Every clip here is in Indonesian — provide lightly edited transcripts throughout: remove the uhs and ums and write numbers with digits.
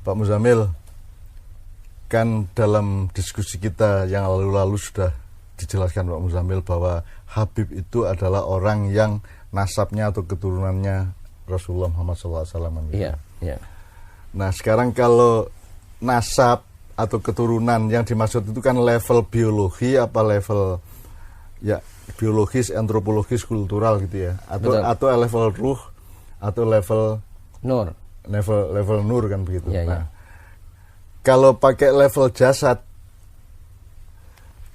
Pak Muzamil, kan dalam diskusi kita yang lalu-lalu sudah dijelaskan Pak Muzamil bahwa Habib itu adalah orang yang nasabnya atau keturunannya Rasulullah Muhammad SAW. Iya, iya. Nah sekarang kalau nasab atau keturunan yang dimaksud itu kan level biologi apa level ya biologis, antropologis, kultural gitu ya, atau level ruh atau level nur, level nur kan begitu. Ya, nah, ya. Kalau pakai level jasad,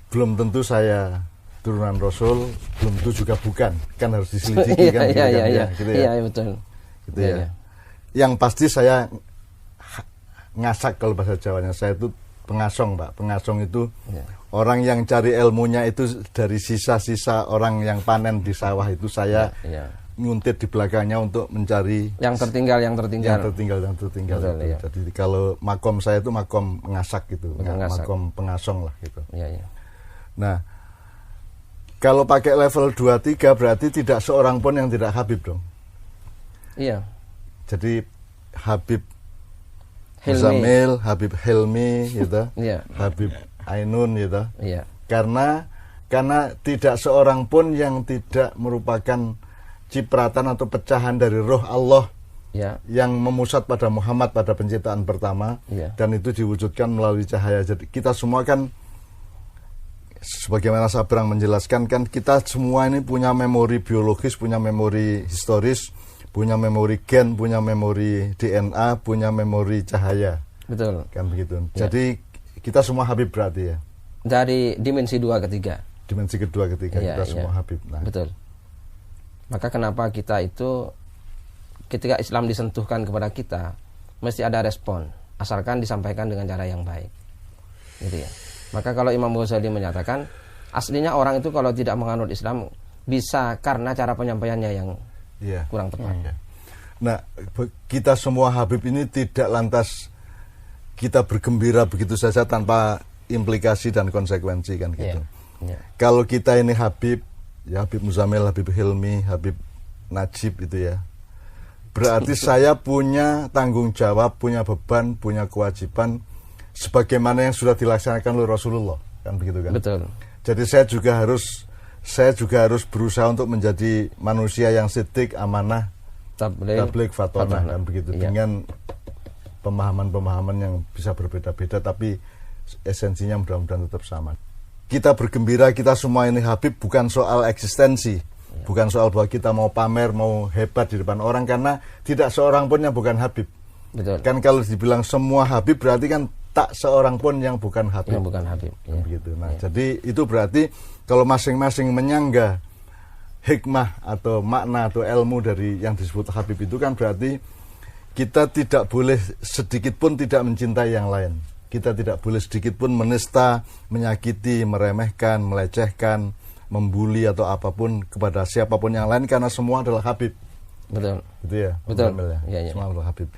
belum tentu saya turunan Rasul, belum tentu juga bukan, kan harus diselidiki kan, gitu ya, betul. Gitu ya. Yang pasti saya ngasak kalau bahasa Jawanya, saya itu pengasong, Pak. Pengasong itu orang yang cari ilmunya itu dari sisa-sisa orang yang panen di sawah itu saya nguntit di belakangnya untuk mencari yang tertinggal. Betul, ya. Jadi kalau makom saya itu makom ngasak gitu, makom pengasong lah gitu. Ya. Nah, kalau pakai level 2-3 berarti tidak seorang pun yang tidak Habib dong. Iya. Jadi Habib Muzamil, Habib Helmi gitu. Habib Ainun gitu. Iya. Karena tidak seorang pun yang tidak merupakan cipratan atau pecahan dari roh Allah yang memusat pada Muhammad pada penciptaan pertama, dan itu diwujudkan melalui cahaya. Jadi kita semua kan, sebagaimana Sabrang menjelaskan kan, kita semua ini punya memori biologis, punya memori historis, punya memori gen, punya memori DNA, punya memori cahaya. Betul. Kan begitu. Jadi kita semua Habib berarti ya. Dari dimensi 2 ke 3. Dimensi kedua ketiga kita semua Habib. Nah. Betul. Maka kenapa kita itu ketika Islam disentuhkan kepada kita mesti ada respon, asalkan disampaikan dengan cara yang baik. Gitu ya. Maka kalau Imam Ghazali menyatakan aslinya orang itu kalau tidak menganut Islam bisa karena cara penyampaiannya yang kurang tepat. Nah, kita semua Habib ini tidak lantas kita bergembira begitu saja tanpa implikasi dan konsekuensi kan gitu. Kalau kita ini Habib, ya Habib Muzamil, Habib Hilmi, Habib Najib itu ya, berarti saya punya tanggung jawab, punya beban, punya kewajiban sebagaimana yang sudah dilaksanakan oleh Rasulullah, kan begitu kan? Betul. Jadi saya juga harus berusaha untuk menjadi manusia yang siddiq, amanah, tabligh, fatonah, kan begitu. Dengan pemahaman-pemahaman yang bisa berbeda-beda, tapi esensinya mudah-mudahan tetap sama. Kita bergembira, kita semua ini Habib bukan soal eksistensi, bukan soal bahwa kita mau pamer, mau hebat di depan orang, karena tidak seorang pun yang bukan Habib. Betul. Kan kalau dibilang semua Habib berarti kan tak seorang pun yang bukan Habib. Yang bukan Habib. Begitu. Nah, jadi itu berarti kalau masing-masing menyangga hikmah atau makna atau ilmu dari yang disebut Habib itu kan berarti kita tidak boleh sedikit pun tidak mencintai yang lain. Kita tidak boleh sedikit pun menista, menyakiti, meremehkan, melecehkan, membuli atau apapun kepada siapapun yang lain, karena semua adalah Habib. Betul. Gitu ya. Betul. Ya. Semua adalah Habib.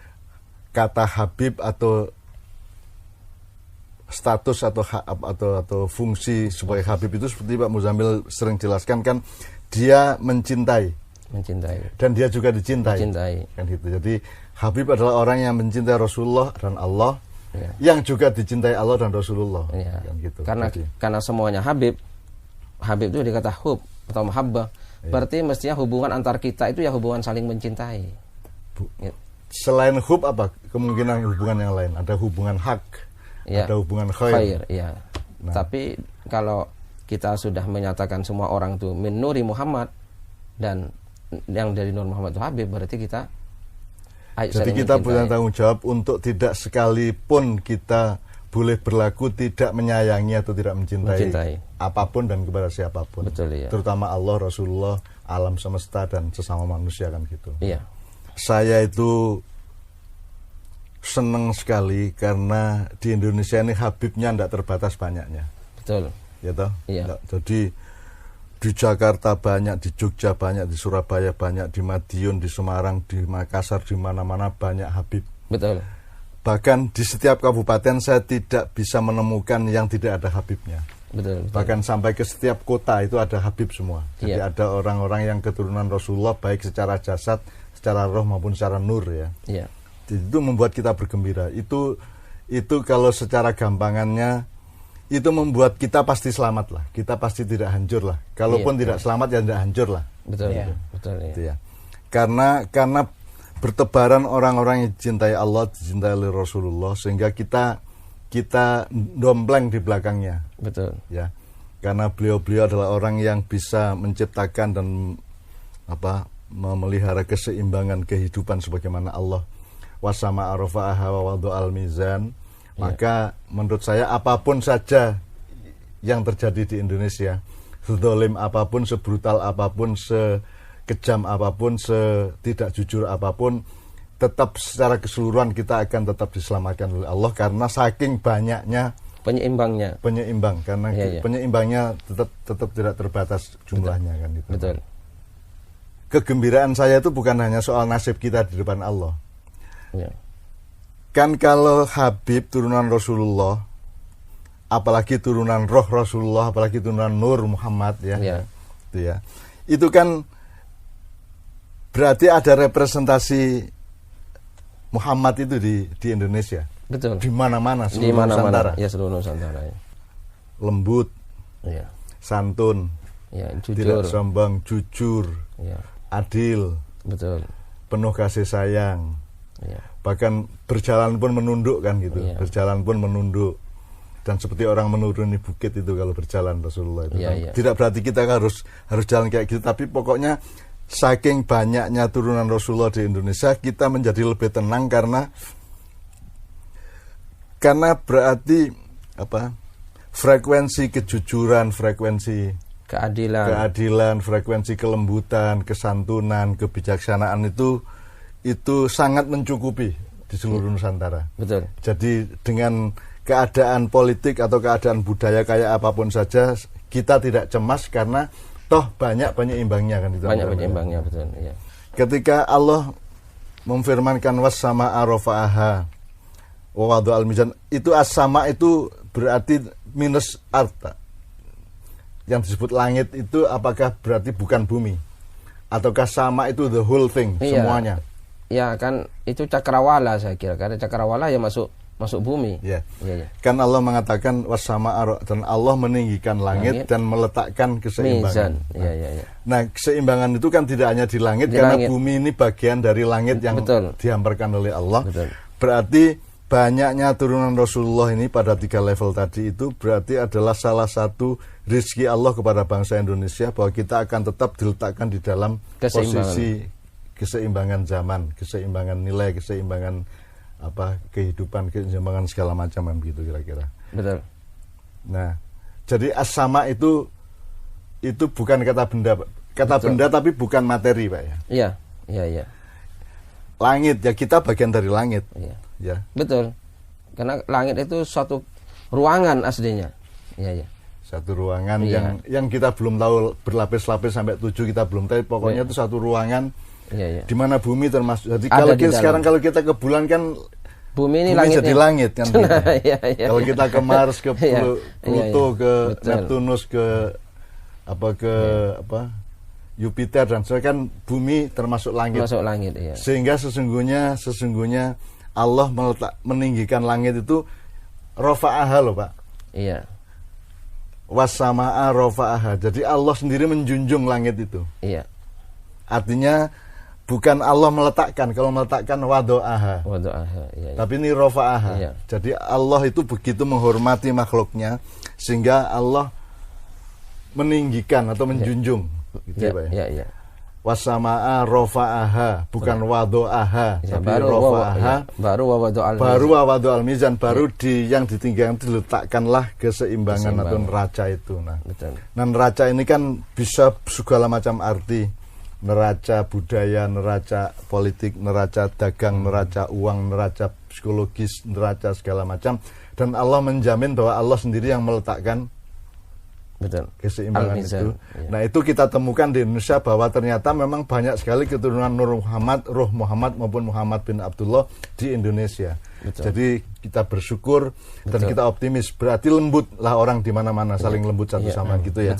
Kata Habib atau status atau fungsi sebagai Habib itu seperti Pak Muzamil sering jelaskan kan, dia mencintai dan dia juga dicintai. Kan gitu. Jadi Habib adalah orang yang mencintai Rasulullah dan Allah, yang juga dicintai Allah dan Rasulullah. Kan gitu. Karena semuanya Habib itu dikata hub atau mahabbah, berarti mestinya hubungan antar kita itu ya hubungan saling mencintai. Selain hub apa kemungkinan hubungan yang lain? Ada hubungan hak, ada hubungan khair. Nah. Tapi kalau kita sudah menyatakan semua orang itu min nuri Muhammad, dan yang dari Nur Muhammad itu Habib, berarti kita jadi kita punya tanggung jawab untuk tidak sekalipun kita boleh berlaku tidak menyayangi atau tidak mencintai apapun dan kepada siapapun. Betul, terutama Allah, Rasulullah, alam semesta dan sesama manusia kan gitu. Iya. Saya itu senang sekali karena di Indonesia ini Habibnya tidak terbatas banyaknya. Betul. Ya toh? Iya. Jadi di Jakarta banyak, di Jogja banyak, di Surabaya banyak, di Madiun, di Semarang, di Makassar, di mana-mana banyak Habib. Betul. Bahkan di setiap kabupaten saya tidak bisa menemukan yang tidak ada Habibnya. Betul. Bahkan sampai ke setiap kota itu ada Habib semua. Jadi ada orang-orang yang keturunan Rasulullah baik secara jasad, secara roh maupun secara nur ya. Iya. Itu membuat kita bergembira. Itu kalau secara gampangannya itu membuat kita pasti selamat lah. Kita pasti tidak hancur lah. Kalaupun tidak selamat ya tidak hancur lah. Betul. Gitu. Betul. Gitu ya. Karena bertebaran orang-orang yang dicintai Allah, dicintai oleh Rasulullah, sehingga kita dompleng di belakangnya. Betul. Ya. Karena beliau-beliau adalah orang yang bisa menciptakan dan memelihara keseimbangan kehidupan sebagaimana Allah wasama arafa'aha wa wadu'al mizan. Maka menurut saya apapun saja yang terjadi di Indonesia, sedolim apapun, sebrutal apapun, sekejam apapun, setidak jujur apapun, tetap secara keseluruhan kita akan tetap diselamatkan oleh Allah karena saking banyaknya penyeimbang karena penyeimbangnya tetap tidak terbatas jumlahnya. Betul. Kan itu. Betul. Kegembiraan saya itu bukan hanya soal nasib kita di depan Allah. Ya. Kan kalau Habib turunan Rasulullah, apalagi turunan roh Rasulullah, apalagi turunan Nur Muhammad itu kan berarti ada representasi Muhammad itu di Indonesia. Betul. Di mana-mana seluruh Nusantara. Ya, seluruh Nusantara. Ya. Lembut, santun, jujur. Tidak sombong, jujur, adil, betul, penuh kasih sayang. Bahkan berjalan pun menunduk kan gitu. Berjalan pun menunduk. Dan seperti orang menuruni bukit itu kalau berjalan Rasulullah itu. Tidak berarti kita harus jalan kayak gitu, tapi pokoknya saking banyaknya turunan Rasulullah di Indonesia, kita menjadi lebih tenang karena berarti frekuensi kejujuran, frekuensi keadilan, frekuensi kelembutan, kesantunan, kebijaksanaan itu sangat mencukupi di seluruh Nusantara. Betul. Jadi dengan keadaan politik atau keadaan budaya kayak apapun saja, kita tidak cemas karena toh banyak penyeimbangnya kan itu. Banyak penyeimbangnya, betul. Ya. Ketika Allah memfirmankan was-sama arafa'aha wa wadu'al mizan, itu as-sama itu berarti minus arta. Yang disebut langit itu apakah berarti bukan bumi? Ataukah sama itu the whole thing, semuanya? Ya kan itu cakrawala saya kira. Karena cakrawala ya masuk bumi. Ya. Kan Allah mengatakan was-sama dan Allah meninggikan langit dan meletakkan keseimbangan. Nah, keseimbangan itu kan tidak hanya di langit karena bumi ini bagian dari langit yang dihamparkan oleh Allah. Betul. Berarti banyaknya turunan Rasulullah ini pada 3 level tadi itu berarti adalah salah satu rezeki Allah kepada bangsa Indonesia bahwa kita akan tetap diletakkan di dalam posisi keseimbangan zaman, keseimbangan nilai, keseimbangan kehidupan, keseimbangan segala macam begitu kira-kira. Betul. Nah, jadi as-sama itu bukan kata benda, benda tapi bukan materi, Pak ya. Iya. Langit ya, kita bagian dari langit. Ya. Betul. Karena langit itu suatu ruangan aslinya. Iya. Satu ruangan yang kita belum tahu berlapis-lapis sampai 7 kita belum tahu. Pokoknya itu satu ruangan di mana bumi termasuk. Jadi kalau kita ke bulan kan bumi ini jadi langit kan. Gitu. Kalau kita ke Mars, ke Pluto, ke Neptunus, ke Jupiter dan sebagainya kan bumi termasuk langit. Sehingga sesungguhnya Allah meninggikan langit itu rafa'aha loh Pak. Iya. Was-sama'a rafa'aha. Jadi Allah sendiri menjunjung langit itu. Iya. Artinya bukan Allah meletakkan. Kalau meletakkan wadu'aha. Iya. Tapi ini rafa'aha. Iya. Jadi Allah itu begitu menghormati makhluknya sehingga Allah meninggikan atau menjunjung. Gitu ya Pak ya. Iya. Was-sama'a rafa'aha, bukan wadu'aha, tapi rafa'aha. Baru wadu'al mizan, baru yang ditinggalkan diletakkanlah keseimbangan atau neraca itu. Nah, neraca ini kan bisa segala macam arti. Neraca budaya, neraca politik, neraca dagang, neraca uang, neraca psikologis, neraca segala macam. Dan Allah menjamin bahwa Allah sendiri yang meletakkan keseimbangan itu. Nah, itu kita temukan di Indonesia bahwa ternyata memang banyak sekali keturunan Nur Muhammad, Ruh Muhammad maupun Muhammad bin Abdullah di Indonesia. Jadi kita bersyukur dan kita optimis. Berarti lembut lah orang di mana-mana, saling lembut satu sama gitu ya.